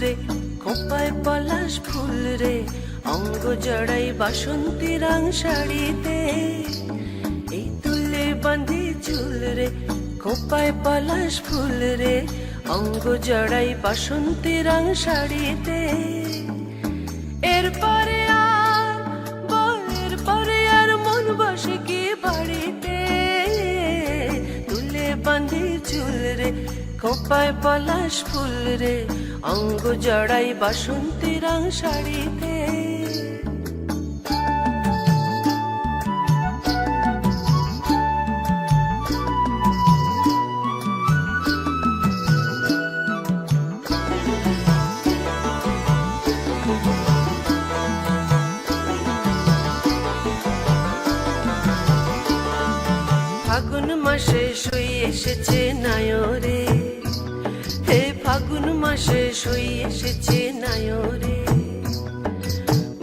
রে, খোপায় পলাশ ফুল রে, অঙ্গ জড়াই বাসন্তী রং শাড়িতে। এই তুলে বাঁধি চুল রে, খোপায় পলাশ ফুল রে, অঙ্গ জড়াই বাসন্তী রং শাড়িতে। এরপরে আর বল, এরপরে আর মন বসে কি বাড়িতে। তুলে বাঁধি চুল রে, খোপায় পলাশ ফুল রে, অঙ্গ জড়াই বাসন্তী রং শাড়িতে। ফাগুন মাসে সই এসেছে নায়রে, হে ফাগুন মাসে সই এসেছে নায়রে।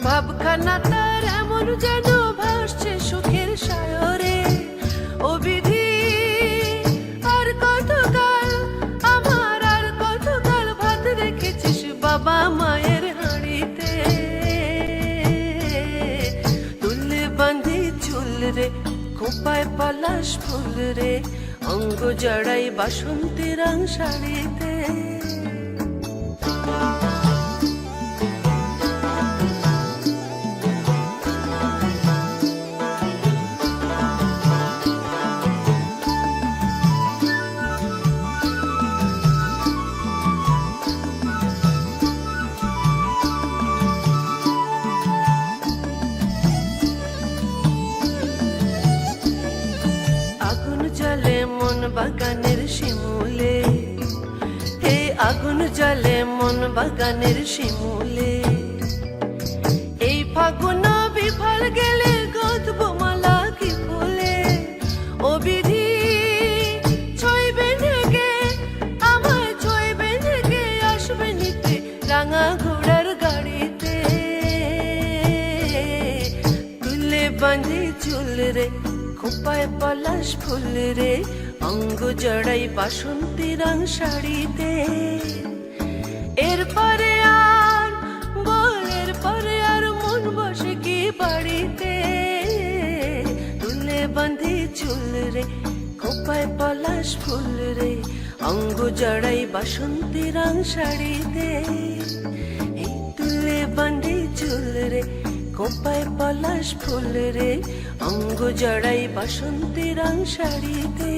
ভাবখানা তার এমন যেন ভাসছে সুখের সায়রে। ও বিধি আর কতকাল, আমার আর কতকাল ভাত রেখেছিস বাবা মায়ের হাঁড়িতে। তুলে বাঁধি চুল রে, খোপায় পলাশ ফুল রে, অঙ্গ জড়াই বাসন্তী রং শাড়িতে। আগুন জ্বলে মন বাগানের শিমুলে, হে আগুন জ্বলে মন বাগানের শিমুলে। এই ফাগুন বিফল গেলে গঁথব মালা কি ফুলে। ও বিধি ছইবে ঢেকে, আমায় ছইবে ঢেকে, আসবে নিতে রাঙা ঘোড়ার গাড়িতে। তুলে বাঁধি চুল রে, খোপায় পলাশ ফুল রে, অঙ্গ জড়াই বাসন্তী রং শাড়িতে। এরপরে আর বল, এরপরে আর মন বসে কি বাড়িতে। তুলে বাঁধি চুল রে, খোপায় পলাশ ফুল রে, অঙ্গ জড়াই বাসন্তী রং শাড়িতে। এই তুলে বাঁধি চুল রে, খোপায় পলাশ ফুল রে, অঙ্গ জড়াই বাসন্তী রং শাড়িতে।